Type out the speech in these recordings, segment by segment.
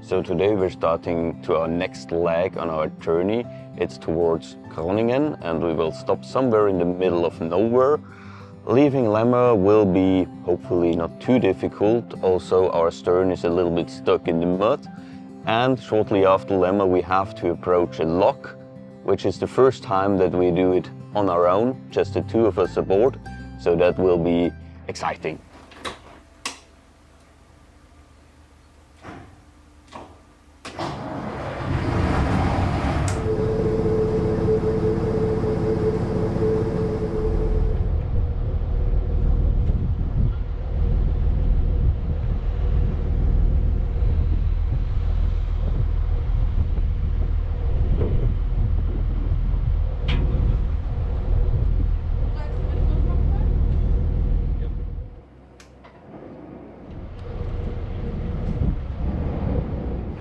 So today we're starting to our next leg on our journey. It's towards Groningen, and we will stop somewhere in the middle of nowhere. Leaving Lemmer will be hopefully not too difficult. Also, our stern is a little bit stuck in the mud. And shortly after Lemmer we have to approach a lock, which is the first time that we do it on our own, just the two of us aboard. So that will be exciting.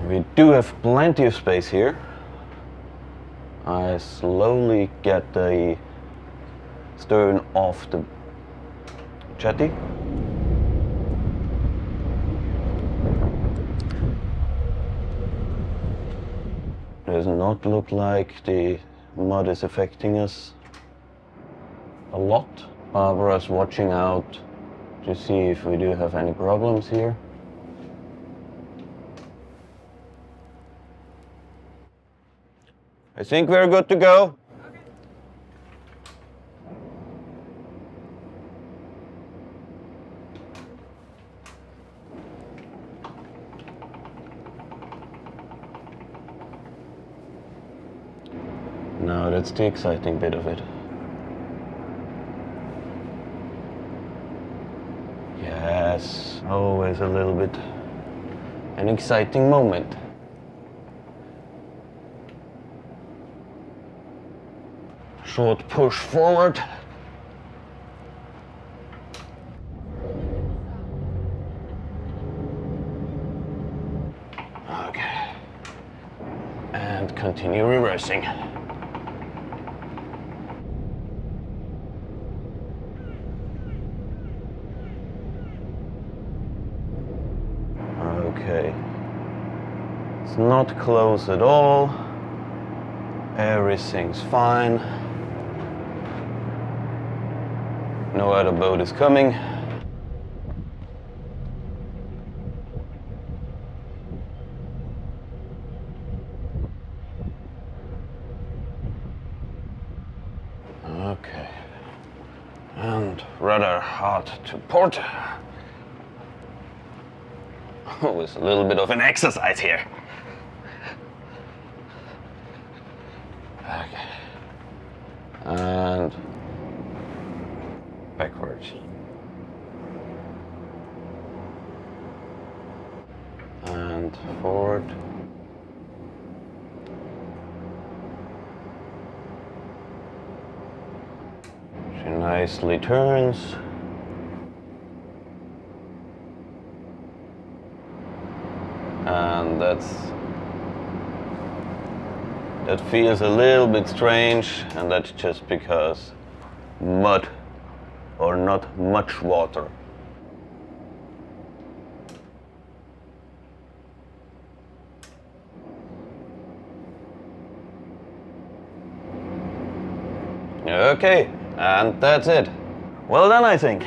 We do have plenty of space here. I slowly get the stern off the jetty. Does not look like the mud is affecting us a lot. Barbara's watching out to see if we do have any problems here. I think we're good to go. Now that's the exciting bit of it. Yes, always a little bit an exciting moment. Short push forward. Okay. And continue reversing. Okay. It's not close at all. Everything's fine. No other boat is coming. Okay. And rudder hard to port. Oh, it's a little bit of an exercise here. Okay. And backwards. And forward. She nicely turns. And that feels a little bit strange, and that's just because mud or not much water. Okay, and that's it. Well done, I think.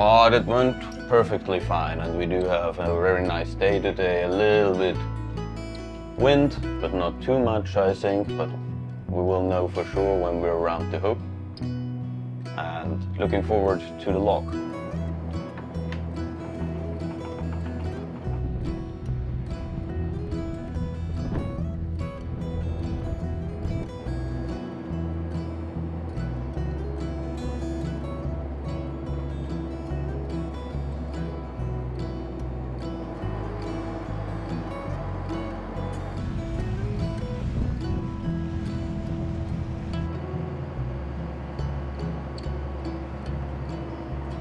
Oh, that went perfectly fine, and we do have a very nice day today. A little bit wind, but not too much, I think, but we will know for sure when we're around the hook. And looking forward to the lock.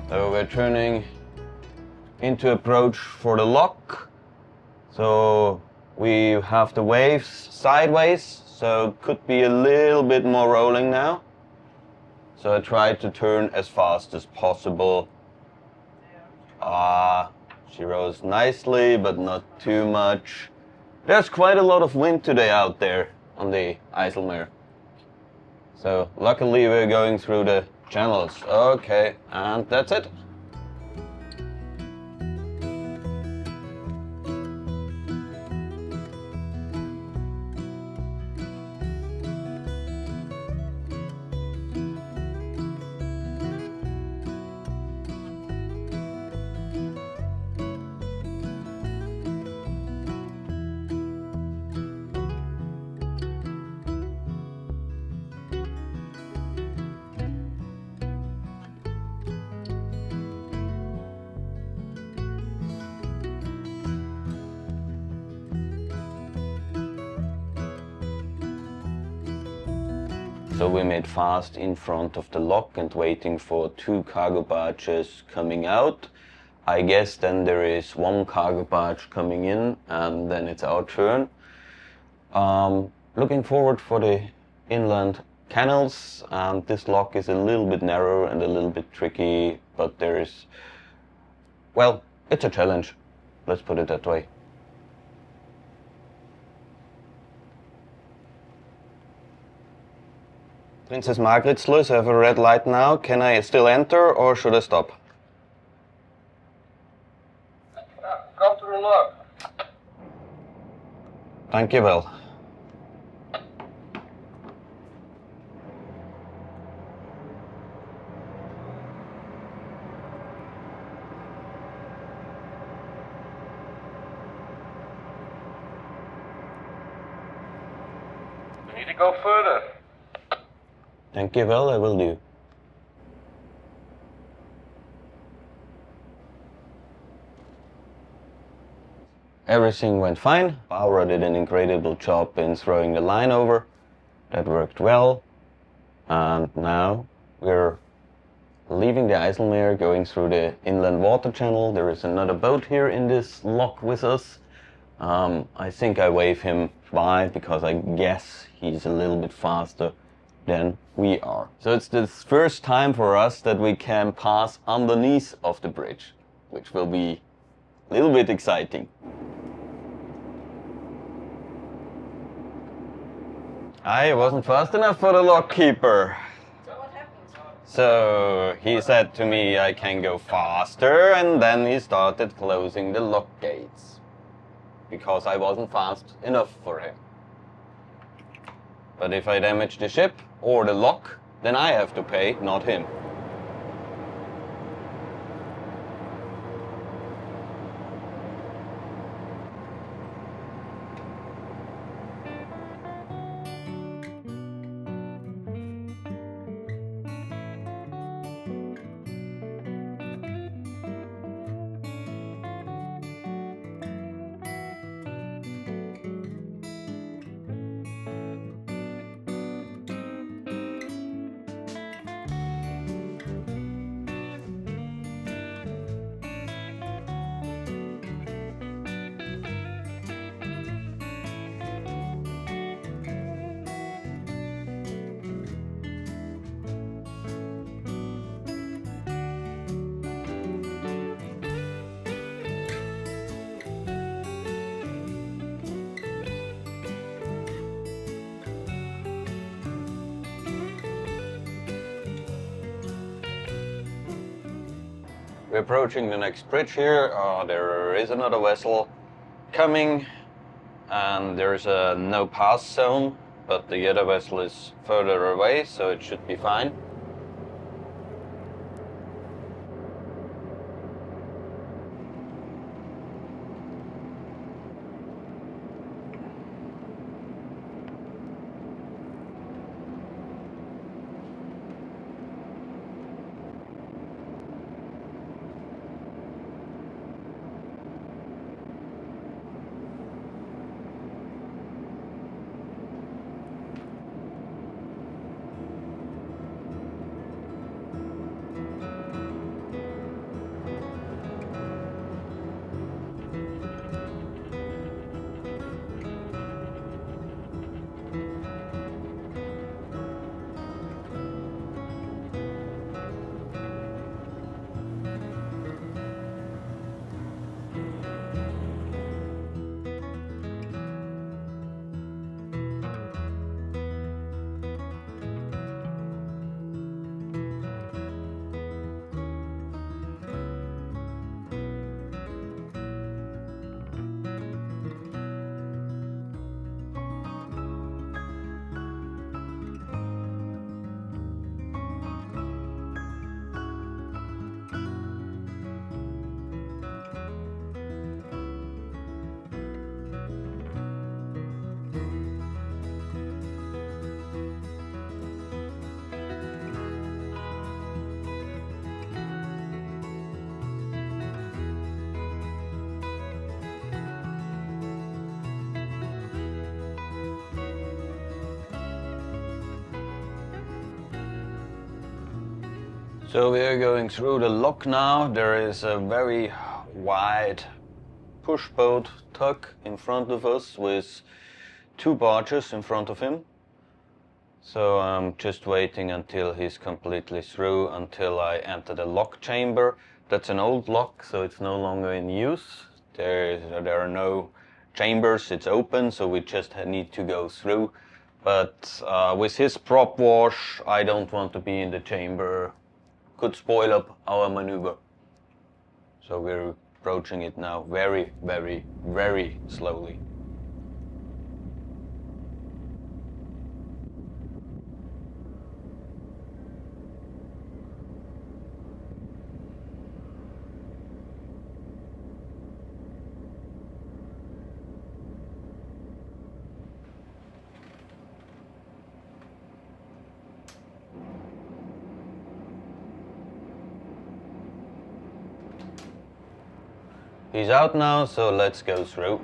So we're turning into approach for the lock. So we have the waves sideways, so it could be a little bit more rolling now. So I try to turn as fast as possible. She rose nicely, but not too much. There's quite a lot of wind today out there on the IJsselmeer. So luckily we're going through the channels. Okay, and that's it. So we made fast in front of the lock and waiting for 2 cargo barges coming out. I guess then there is 1 cargo barge coming in and then it's our turn. Looking forward for the inland canals, and this lock is a little bit narrow and a little bit tricky, but there is, well, it's a challenge. Let's put it that way. Princess Margretsløs, I have a red light now. Can I still enter or should I stop? Come to the lock. Dankjewel. We need to go further. Dankjewel, I will do. Everything went fine. Barbara did an incredible job in throwing the line over. That worked well. And now we're leaving the IJsselmeer, going through the inland water channel. There is another boat here in this lock with us. I think I wave him by because I guess he's a little bit faster than we are. So it's the first time for us that we can pass underneath of the bridge, which will be a little bit exciting. I wasn't fast enough for the lock keeper. So what happened? So he said to me I can go faster, and then he started closing the lock gates because I wasn't fast enough for him. But if I damage the ship or the lock, then I have to pay, not him. We're approaching the next bridge here. There is another vessel coming, and there is a no pass zone, but the other vessel is further away, so it should be fine. So we are going through the lock now. There is a very wide push boat tug in front of us with 2 barges in front of him. So I'm just waiting until he's completely through, until I enter the lock chamber. That's an old lock, so it's no longer in use. There are no chambers, it's open, so we just need to go through. But with his prop wash, I don't want to be in the chamber. Could spoil up our maneuver. So we're approaching it now very, very, very slowly. He's out now, so let's go through.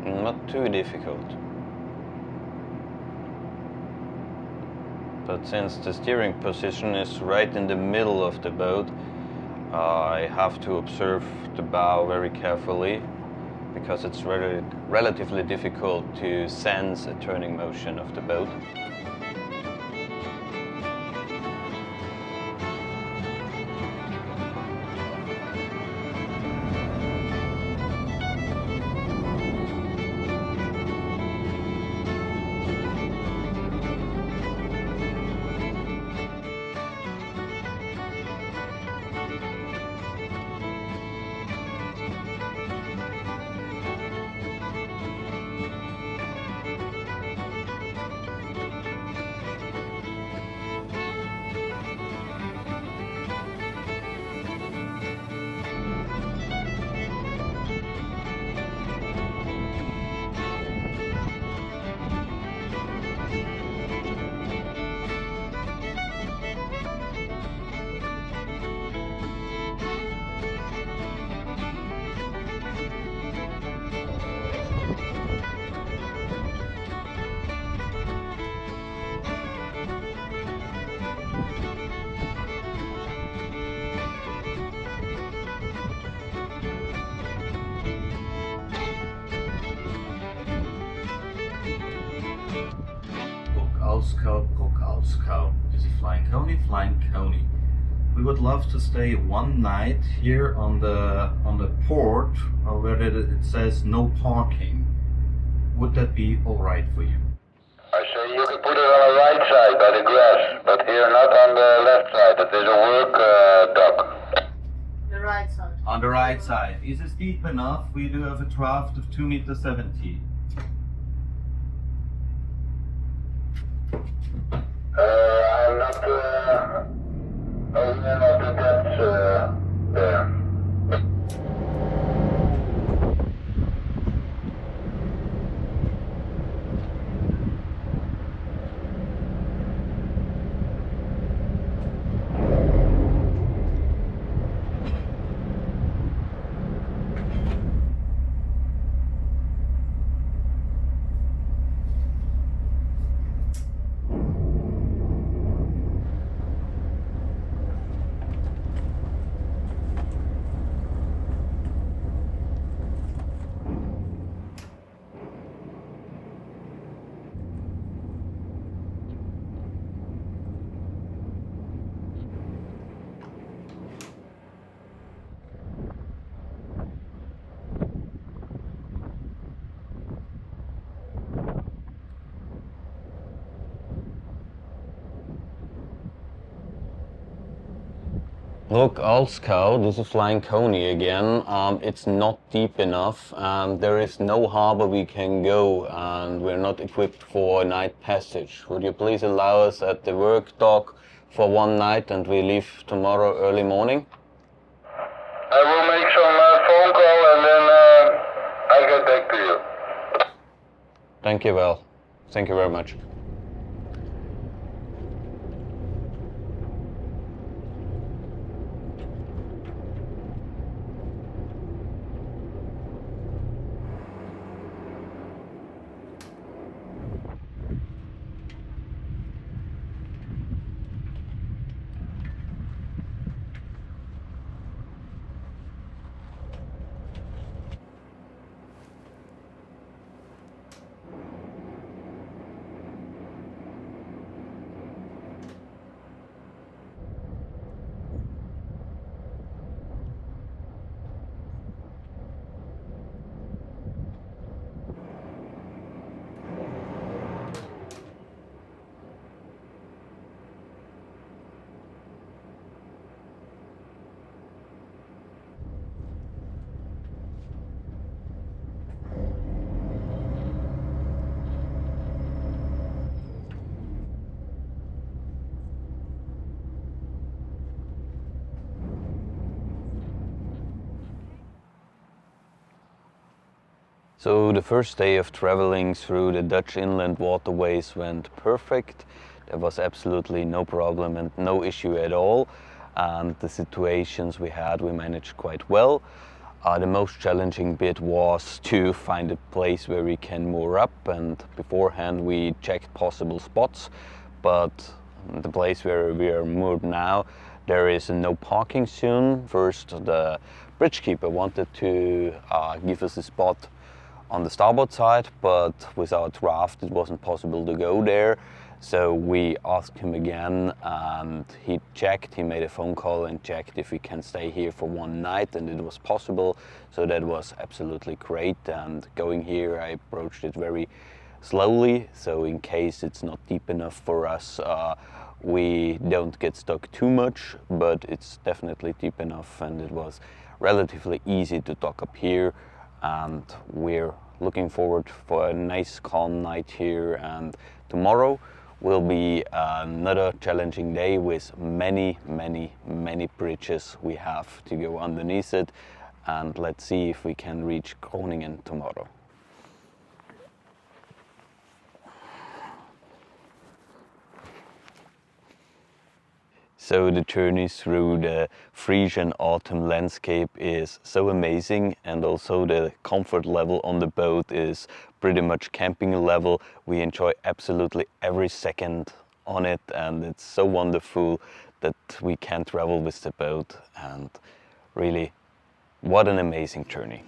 Not too difficult. But since the steering position is right in the middle of the boat, I have to observe the bow very carefully, because it's relatively difficult to sense a turning motion of the boat. This is Flying Coney, Flying Coney. We would love to stay one night here on the port where it says no parking. Would that be all right for you? I say you can put it on the right side by the grass, but here not on the left side. It is a work dock. The right side. On the right side. Is this deep enough? We do have a draft of 2.70 meters. I'm not aware of the depth there. Look, Alscow, this is Flying Coney again. It's not deep enough and there is no harbor we can go and we're not equipped for night passage. Would you please allow us at the work dock for one night and we leave tomorrow early morning? I will make some phone call and then I get back to you. Thank you, Val. Thank you very much. So the first day of traveling through the Dutch inland waterways went perfect. There was absolutely no problem and no issue at all. And the situations we had, we managed quite well. The most challenging bit was to find a place where we can moor up, and beforehand we checked possible spots. But the place where we are moored now, there is no parking soon. First, the bridge keeper wanted to give us a spot on the starboard side, but with our draft it wasn't possible to go there. So we asked him again, and he made a phone call and checked if we can stay here for one night, and it was possible. So that was absolutely great. And going here, I approached it very slowly, so in case it's not deep enough for us, we don't get stuck too much, but it's definitely deep enough, and it was relatively easy to dock up here. And we're looking forward for a nice calm night here, and tomorrow will be another challenging day with many bridges we have to go underneath it, and let's see if we can reach Groningen tomorrow. So the journey through the Frisian autumn landscape is so amazing, and also the comfort level on the boat is pretty much camping level. We enjoy absolutely every second on it, and it's so wonderful that we can travel with the boat, and really, what an amazing journey.